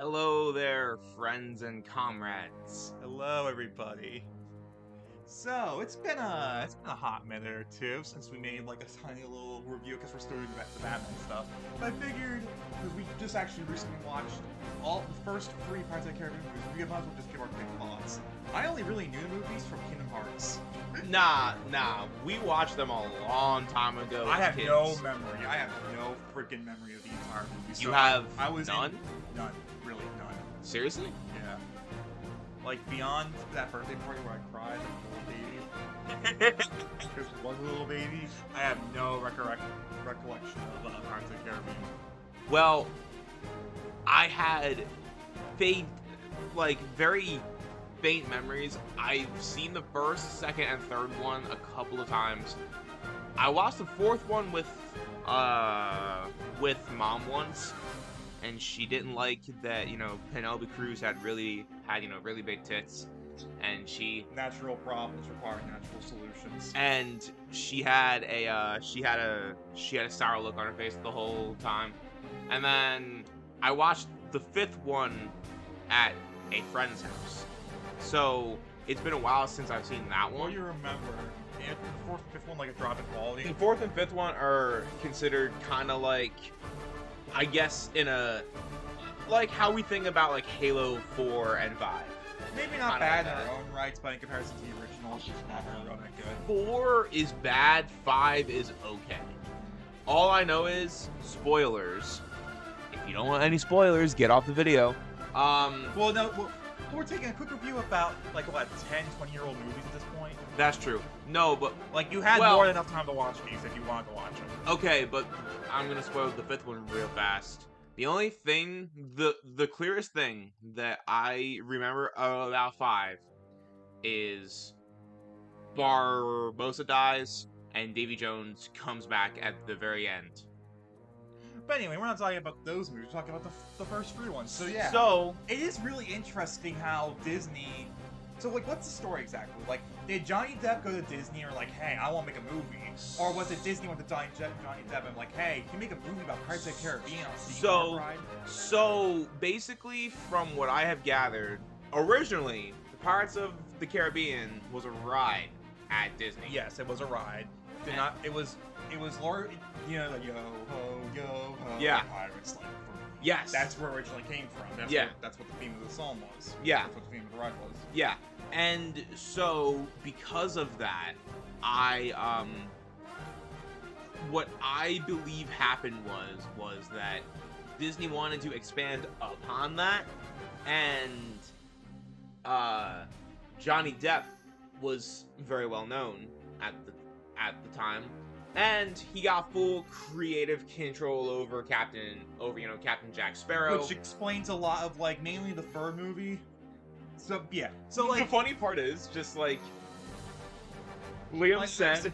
Hello there, friends and comrades. Hello, everybody. So it's been a hot minute or two since we made like a tiny little review because we're still doing the Batman stuff. But I figured because we just actually recently watched all the first three Pirates of the Caribbean movies, we might as well just give our quick thoughts. I only really knew the movies from Kingdom Hearts. Nah, we watched them a long time ago. I have kids. no memory. I have no freaking memory of the entire movie. So You have I was none? None. Really none. Seriously? Yeah. Like beyond that birthday party where I cried like a little baby. Because I was a little baby. I have no recollection of Pirates of the Caribbean. Well, I had very faint memories. I've seen the first, second, and third one a couple of times. I watched the fourth one with mom once, and she didn't like that, Penelope Cruz had really big tits, and Natural problems require natural solutions. and she had a sour look on her face the whole time. And then I watched the fifth one at a friend's house. So it's been a while since I've seen that What one. do you remember? The fourth and fifth one like a drop in quality? The fourth and fifth one are considered kind of like, I guess, like how we think about like Halo 4 and 5. Maybe not kinda bad like in that. their own rights, but in comparison to the original, it's just not really that good. 4 is bad, 5 is okay. All I know is spoilers. If you don't want any spoilers, get off the video. Well, no, we're taking a quick review about, like, what, 10, 20-year-old movies at this point? That's true. No, but Like, you had Well- more than enough time to watch these if you wanted to watch them. okay, but I'm gonna spoil the fifth one real fast. The only thing, the clearest thing that I remember about 5 is Barbossa dies and Davy Jones comes back at the very end. But anyway, we're not talking about those movies, we're talking about the first three ones. So, yeah. So It is really interesting how Disney... So, like, what's the story exactly? Like, did Johnny Depp go to Disney or like, hey, I want to make a movie? Or was it Disney went to Johnny Depp and like, hey, can you make a movie about Pirates of the Caribbean on Sea Ride? So basically, from what I have gathered, originally the Pirates of the Caribbean was a ride at Disney. Yes, it was a ride. Did not. It was Laura. You know, the yo ho, Yeah. Pirates. Like, Yes. that's where it originally came from. That's what the theme of the song was. Yeah. That's what the theme of the ride was. Yeah. And so because of that, what I believe happened was that Disney wanted to expand upon that, and Johnny Depp was very well known at the time, and he got full creative control over Captain Jack Sparrow. Which explains a lot of like mainly the fur movie. So yeah. So The like funny part is just like Liam Like, said,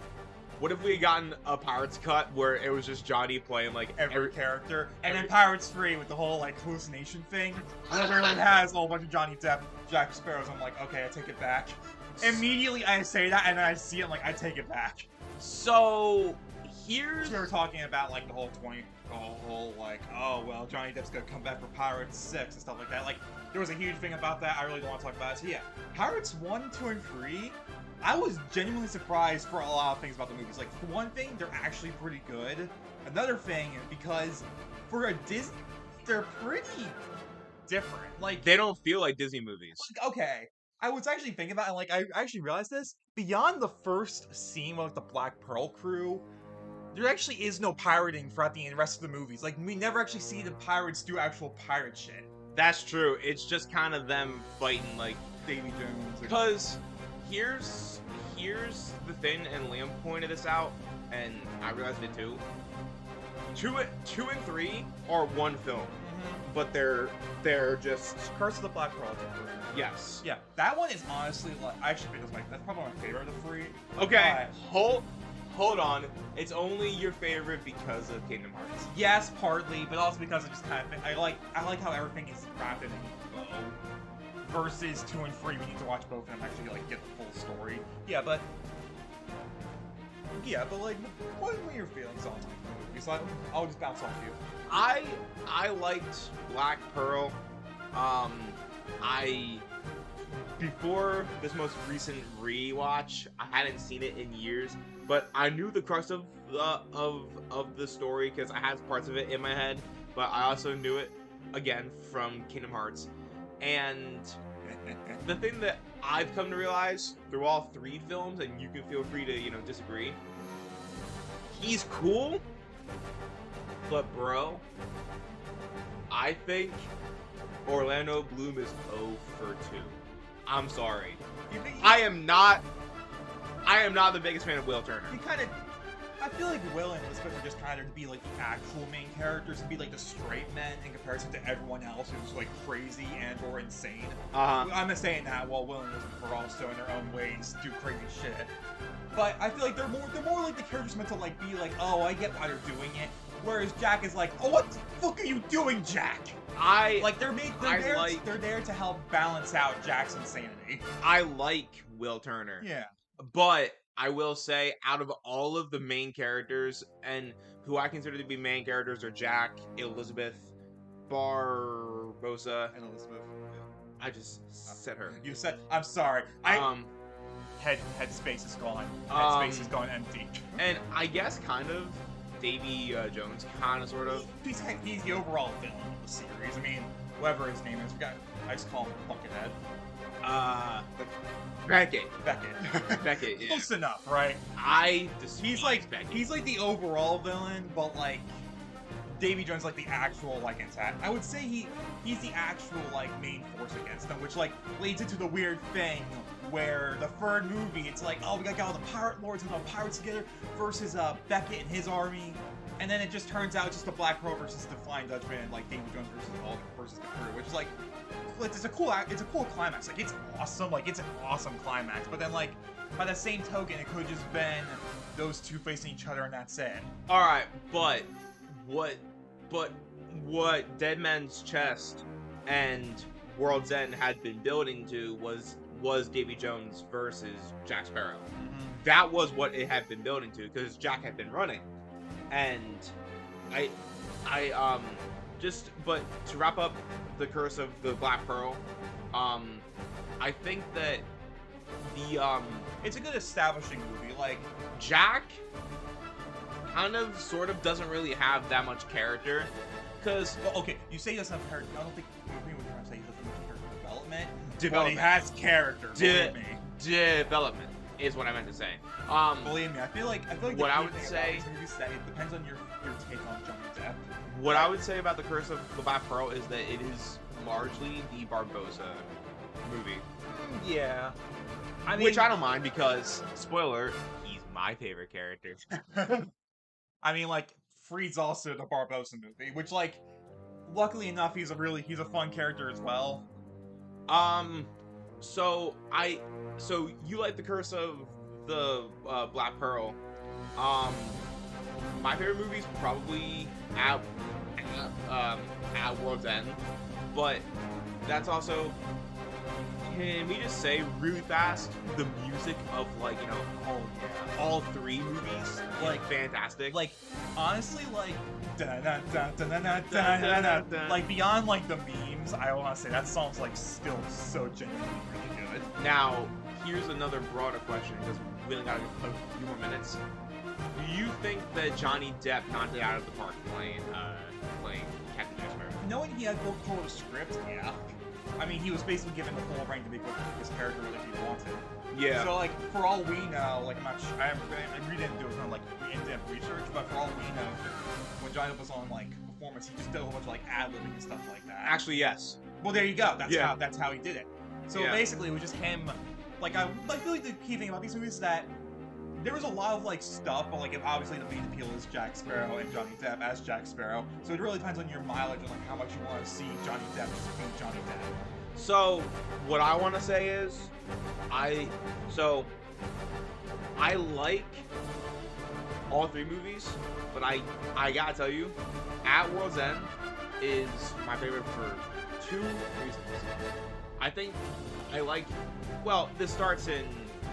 what if we had gotten a Pirates cut where it was just Johnny playing like every character, and then every- Pirates 3 with the whole like hallucination thing, literally has a whole bunch of Johnny Depp, Jack Sparrows. I'm like, okay, I take it back. Immediately I say that, and then I see it, I'm like, I take it back. So here's We were talking about like the whole like, oh well, Johnny Depp's gonna come back for Pirates 6 and stuff like that. Like, there was a huge thing about that. I really don't want to talk about it. So yeah, Pirates 1, 2, and 3. I was genuinely surprised for a lot of things about the movies. Like, for one thing, they're actually pretty good. Another thing, because for a Disney, they're pretty different. Like, they don't feel like Disney movies. okay, I was actually thinking about it, and like, I actually realized this. Beyond the first scene with the Black Pearl crew, there actually is no pirating throughout the rest of the movies. Like, we never actually see the pirates do actual pirate shit. That's true. It's just kind of them fighting like Davy Jones. because here's the thing, and Liam pointed this out, and I realized it too. 2 and 3 are one film, but they're just Curse of the Black Pearl. yes. Yeah, that one is honestly like I actually think that's probably my favorite of the three. Okay, hold on. It's only your favorite because of Kingdom Hearts. Yes, partly, but also because it just kind of I like how everything is wrapped in a bow. Versus 2 and 3, we need to watch both of them actually like get the full story. Yeah, but like, what were your feelings on the movie? So I'll just bounce off you. I liked Black Pearl I before this most recent rewatch, I hadn't seen it in years, but I knew the crux of the story because I had parts of it in my head, but I also knew it again from Kingdom Hearts. And the thing that I've come to realize through all three films, and you can feel free to, disagree, he's cool, but bro, I think Orlando Bloom is 0 for 2. I'm sorry. I am not the biggest fan of Will Turner. I feel like Will and Elizabeth are just kind of to be like the actual main characters and be like the straight men in comparison to everyone else who's like crazy and or insane. I'm not saying that while Will and Elizabeth are also in their own ways do crazy shit. But I feel like they're more like the characters meant to like be like, oh, I get why they're doing it. Whereas Jack is like, oh, what the fuck are you doing, Jack? They're there to help balance out Jack's insanity. I like Will Turner. Yeah. But I will say, out of all of the main characters, and who I consider to be main characters are Jack, Elizabeth, Barbosa, And Elizabeth. I just said her. You said, I'm sorry. Head space is gone. Head space is gone empty. And I guess kind of Davy Jones, kind of, sort of. He's the overall villain of the series. I mean, whatever his name is, I just call him Buckethead. Beckett. Beckett, yeah. Close enough, right? He's like the overall villain, but like Davy Jones like the actual like antagonist. I would say he's the actual like main force against them, which like leads into the weird thing where the third movie it's like, oh, we got all the pirate lords and all the pirates together versus Beckett and his army, and then it just turns out just the Black Pearl versus the Flying Dutchman and like Davy Jones versus the crew, which is like it's a cool climax. Like it's awesome. Like it's an awesome climax. But then like by the same token, it could have just been those two facing each other and that's it. All right, but what Dead Man's Chest and World's End had been building to was Davy Jones versus Jack Sparrow. Mm-hmm. That was what it had been building to because Jack had been running, and but to wrap up the Curse of the Black Pearl, I think that it's a good establishing movie. Like Jack kind of sort of doesn't really have that much character because okay, you say he doesn't have character. I don't think we're trying to say he doesn't have character development. Development. But he has character. Believe me. Development is what I meant to say. Believe me, I feel like what I would say is that it depends on your take on Johnny Depp. What I would say about the Curse of the Black Pearl is that it is largely the Barbosa movie. Yeah. Which I don't mind because, spoiler, he's my favorite character. I mean, like, Freed's also the Barbosa movie, which, like, luckily enough, he's a fun character as well. So you like the Curse of the Black Pearl. My favorite movie is probably at World's End, but that's also. Can we just say really fast the music of like all three movies like fantastic. Like honestly, like like beyond like the memes, I want to say that song's like still so genuinely really good. Now here's another broader question because we only got a few more minutes. Do you think that Johnny Depp knocked it out of the park playing Captain Jack Sparrow? Knowing he had full control of the script, yeah. I mean, he was basically given the full reign to make his character whatever he wanted. Yeah. So, like, for all we know, like, I'm not sure, I really didn't do a ton of, like, in-depth research, but for all we know, when Johnny Depp was on, like, performance, he just did a whole bunch of, like, ad-libbing and stuff like that. Actually, yes. Well, there you go. That's how he did it. So, basically, it was just him, like, I feel like the key thing about these movies is that there was a lot of, like, stuff, but, like, obviously the main appeal is Jack Sparrow and Johnny Depp as Jack Sparrow. So it really depends on your mileage and, like, how much you want to see Johnny Depp just be Johnny Depp. So, what I want to say is, I like all three movies, but I gotta tell you, At World's End is my favorite for two reasons. I think I like, well, this starts in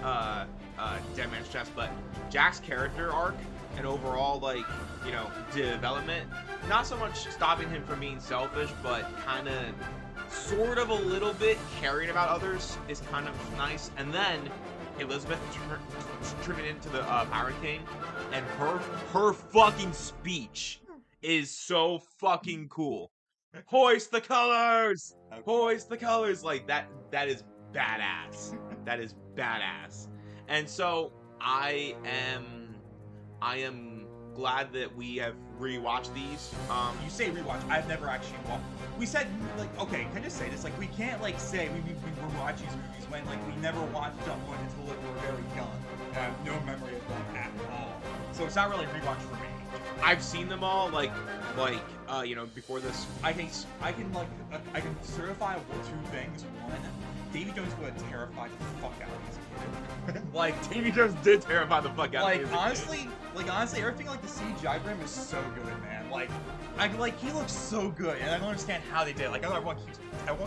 Dead Man's Chest, but Jack's character arc and overall, like, development, not so much stopping him from being selfish, but kind of sort of a little bit caring about others is kind of nice. And then Elizabeth turned into the Pirate King, and her fucking speech is so fucking cool. Hoist the colors! Okay. Hoist the colors! Like that is badass. That is badass. And so I am glad that we have rewatched these. You say rewatch. I've never actually watched. We said, like, okay, can I just say this? Like, we can't, like, say we rewatch these movies when, like, we never watched them until we were very young. And I have no memory of them at all. So it's not really a rewatch for me. I've seen them all, like, before this. I can certify two things. One, Davy Jones would have terrified the fuck out of me as a kid. Like, Davy Jones did terrify the fuck out of me. Honestly, everything like the CGI for him is so good, man. He looks so good, and I don't understand how they did it. Like, I know everyone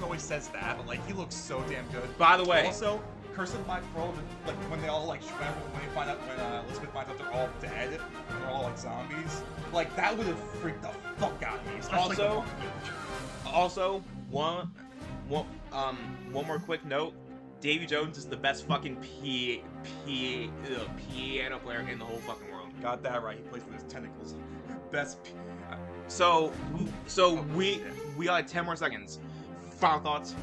always says that, but like, he looks so damn good. By the way, also, Curse of the Black Pearl, like when they all like when they find out when Elizabeth finds out they're all dead, and they're all like zombies. Like that would have freaked the fuck out of me. Also, one more quick note. Davy Jones is the best fucking piano player in the whole fucking world. Got that right. He plays with his tentacles. Best. So we got 10 more seconds. Final thoughts.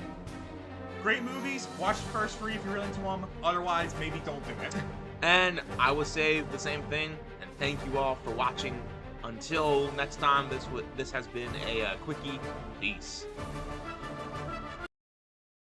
Great movies. Watch the first 3 if you're really into them. Otherwise, maybe don't do it. And I would say the same thing. And thank you all for watching. Until next time, this has been a quickie. Peace.